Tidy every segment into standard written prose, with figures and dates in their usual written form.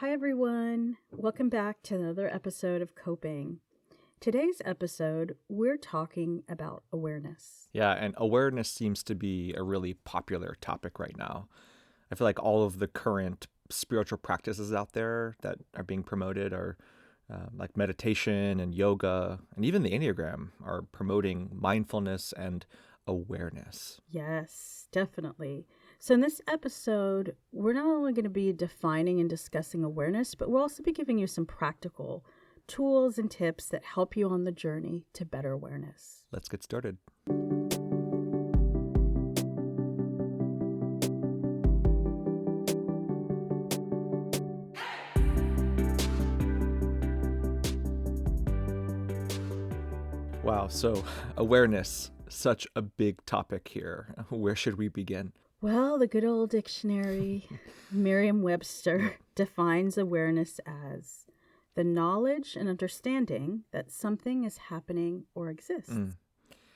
Hi, everyone. Welcome back to another episode of Coping. Today's episode, we're talking about awareness. Yeah, and awareness seems to be a really popular topic right now. I feel like all of the current spiritual practices out there that are being promoted are like meditation and yoga, and even the enneagram are promoting mindfulness and awareness. Yes, definitely. So, in this episode, we're not only going to be defining and discussing awareness, but we'll also be giving you some practical tools and tips that help you on the journey to better awareness. Let's get started. Wow, so awareness, such a big topic here. Where should we begin? Well, the good old dictionary, Merriam-Webster, defines awareness as the knowledge and understanding that something is happening or exists.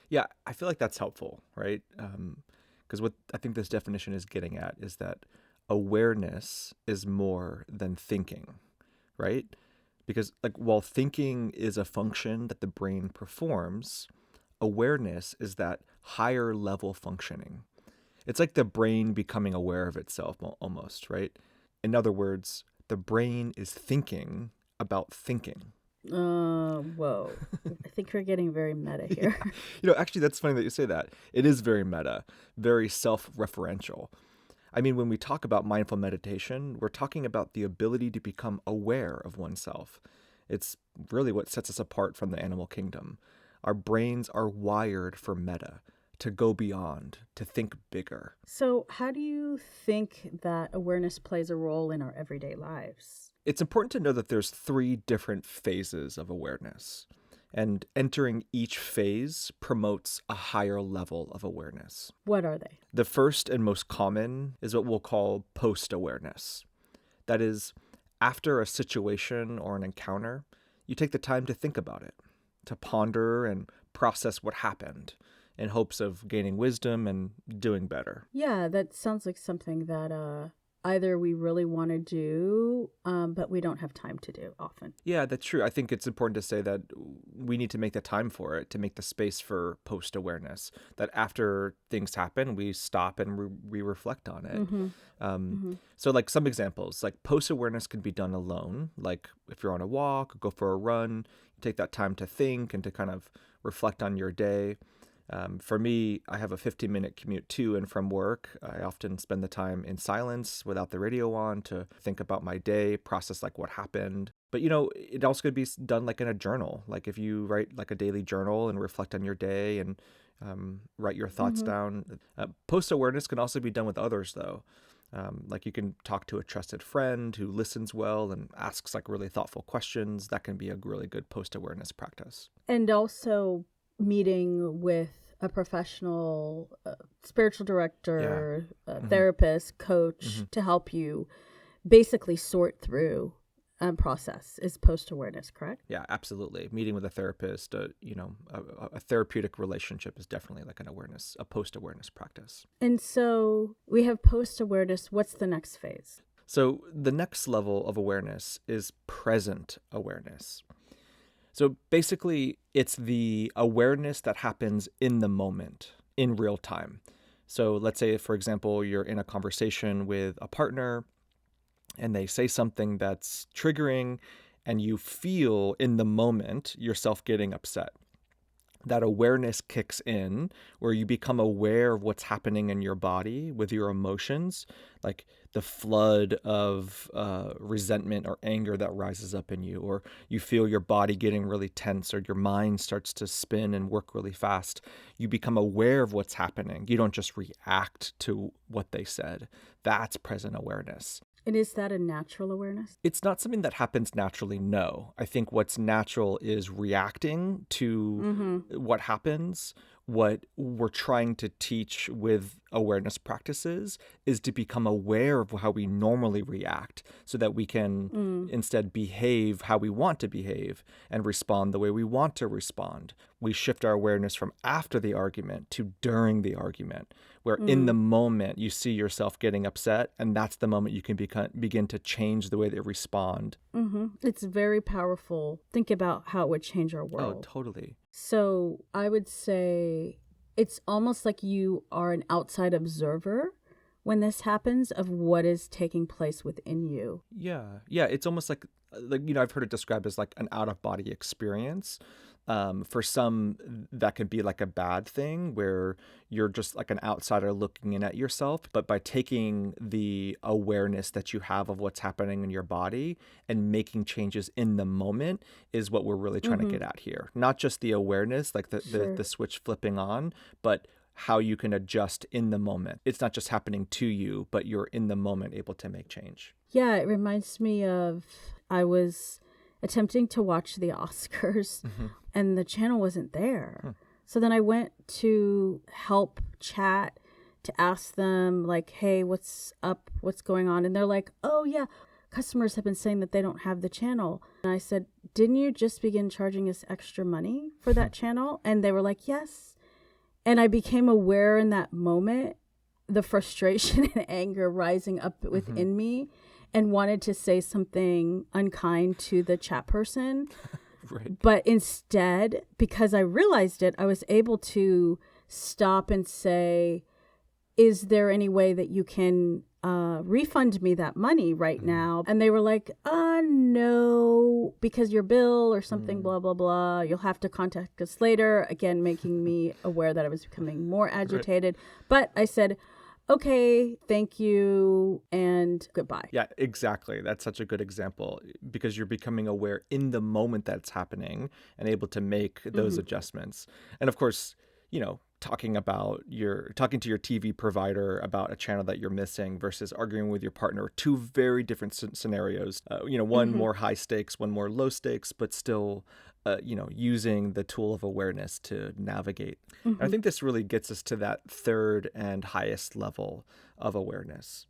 Yeah, I feel like that's helpful, right? Because what I think this definition is getting at is that awareness is more than thinking, right? Because like while thinking is a function that the brain performs, awareness is that higher level functioning. It's like the brain becoming aware of itself almost, right? In other words, the brain is thinking about thinking. Whoa. I think we're getting very meta here. Actually, that's funny that you say that. It is very meta, very self-referential. I mean, when we talk about mindful meditation, we're talking about the ability to become aware of oneself. It's really what sets us apart from the animal kingdom. Our brains are wired for meta, to go beyond, to think bigger. So, how do you think that awareness plays a role in our everyday lives? It's important to know that there's 3 different phases of awareness, and entering each phase promotes a higher level of awareness. What are they? The first and most common is what we'll call post-awareness. That is, after a situation or an encounter, you take the time to think about it, to ponder and process what happened in hopes of gaining wisdom and doing better. Yeah, that sounds like something that either we really want to do, but we don't have time to do often. Yeah, that's true. I think it's important to say that we need to make the time for it, to make the space for post-awareness, that after things happen, we stop and we reflect on it. So like some examples, like post-awareness can be done alone, like if you're on a walk, go for a run, you take that time to think and to kind of reflect on your day. For me, I have a 15-minute commute to and from work. I often spend the time in silence without the radio on to think about my day, process like what happened. But it also could be done like in a journal. Like if you write like a daily journal and reflect on your day and write your thoughts down. Post-awareness can also be done with others though. Like you can talk to a trusted friend who listens well and asks like really thoughtful questions. That can be a really good post-awareness practice. And also meeting with a professional spiritual director, therapist, coach to help you basically sort through and process is post-awareness, correct? Yeah, absolutely. Meeting with a therapist, a therapeutic relationship is definitely like a post-awareness practice. And so we have post-awareness. What's the next phase? So the next level of awareness is present awareness. So basically, it's the awareness that happens in the moment, in real time. So let's say, for example, you're in a conversation with a partner and they say something that's triggering and you feel in the moment yourself getting upset. That awareness kicks in where you become aware of what's happening in your body with your emotions, like the flood of resentment or anger that rises up in you, or you feel your body getting really tense, or your mind starts to spin and work really fast. You become aware of what's happening. You don't just react to what they said. That's present awareness. And is that a natural awareness? It's not something that happens naturally, no. I think what's natural is reacting to what happens what we're trying to teach with awareness practices is to become aware of how we normally react so that we can instead behave how we want to behave and respond the way we want to respond. We shift our awareness from after the argument to during the argument, where in the moment you see yourself getting upset, and that's the moment you can begin to change the way they respond. It's very powerful. Think about how it would change our world. Oh, totally. So I would say it's almost like you are an outside observer when this happens of what is taking place within you. Yeah. It's almost like I've heard it described as like an out-of-body experience. For some, that could be like a bad thing where you're just like an outsider looking in at yourself. But by taking the awareness that you have of what's happening in your body and making changes in the moment is what we're really trying to get at here. Not just the awareness, like the switch flipping on, but how you can adjust in the moment. It's not just happening to you, but you're in the moment able to make change. Yeah, it reminds me of, I was attempting to watch the Oscars and the channel wasn't there. So then I went to help chat to ask them like, hey, what's up? What's going on? And they're like, oh yeah, customers have been saying that they don't have the channel. And I said, didn't you just begin charging us extra money for that channel? And they were like, yes. And I became aware in that moment, the frustration and anger rising up within me, and wanted to say something unkind to the chat person. Right. But instead, because I realized it, I was able to stop and say, is there any way that you can refund me that money right now? And they were like, no, because your bill or something, blah, blah, blah. You'll have to contact us later. Again, making me aware that I was becoming more agitated. Right. But I said, okay, thank you, and goodbye. Yeah, exactly. That's such a good example because you're becoming aware in the moment that's happening and able to make those adjustments. And of course, talking to your TV provider about a channel that you're missing versus arguing with your partner, two very different scenarios. One more high stakes, one more low stakes, but still using the tool of awareness to navigate. I think this really gets us to that third and highest level of awareness.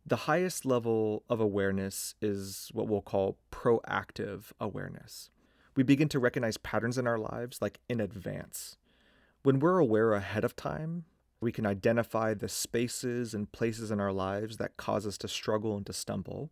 The highest level of awareness is what we'll call proactive awareness. We begin to recognize patterns in our lives like in advance. When we're aware ahead of time, we can identify the spaces and places in our lives that cause us to struggle and to stumble.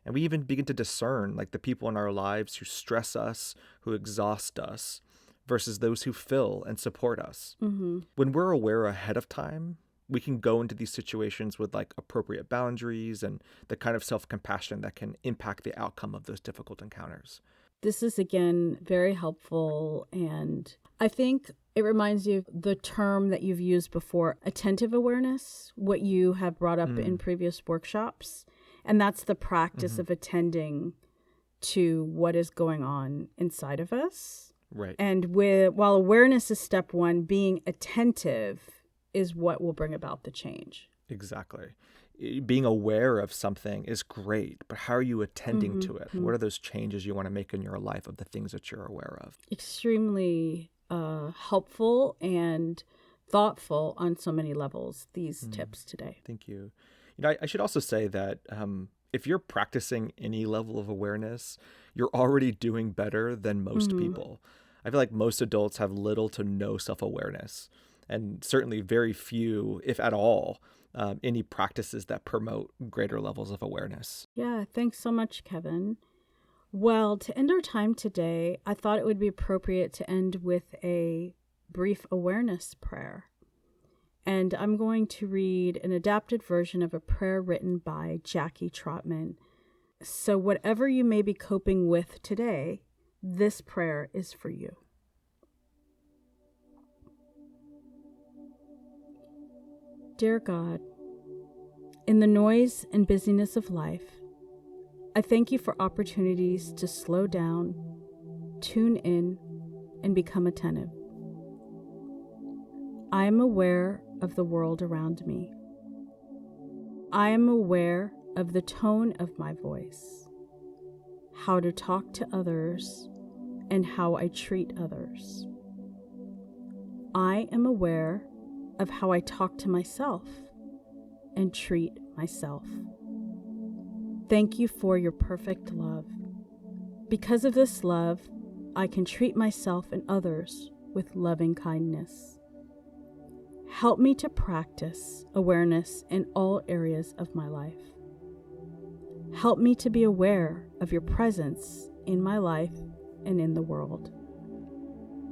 And we even begin to discern like the people in our lives who stress us, who exhaust us, versus those who fill and support us. When we're aware ahead of time, we can go into these situations with like appropriate boundaries and the kind of self-compassion that can impact the outcome of those difficult encounters. This is, again, very helpful. And I think it reminds you of the term that you've used before, attentive awareness, what you have brought up in previous workshops. And that's the practice of attending to what is going on inside of us. Right. And while awareness is step one, being attentive is what will bring about the change. Exactly. Being aware of something is great, but how are you attending to it? What are those changes you want to make in your life of the things that you're aware of? Extremely helpful and thoughtful on so many levels, these tips today. Thank you. I should also say that if you're practicing any level of awareness, you're already doing better than most people. I feel like most adults have little to no self-awareness, and certainly very few, if at all, any practices that promote greater levels of awareness. Yeah, thanks so much, Kevin. Well, to end our time today, I thought it would be appropriate to end with a brief awareness prayer. And I'm going to read an adapted version of a prayer written by Jackie Trotman. So whatever you may be coping with today, this prayer is for you. Dear God, in the noise and busyness of life, I thank you for opportunities to slow down, tune in, and become attentive. I am aware of the world around me. I am aware of the tone of my voice, how to talk to others, and how I treat others. I am aware of how I talk to myself and treat myself. Thank you for your perfect love. Because of this love, I can treat myself and others with loving kindness. Help me to practice awareness in all areas of my life. Help me to be aware of your presence in my life and in the world.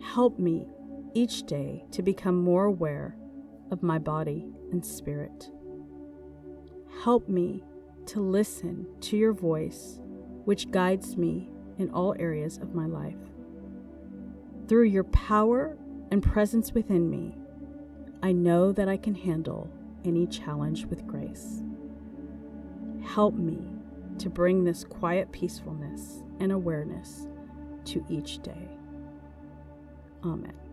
Help me each day to become more aware of my body and spirit. Help me to listen to your voice, which guides me in all areas of my life. Through your power and presence within me, I know that I can handle any challenge with grace. Help me to bring this quiet peacefulness and awareness to each day. Amen.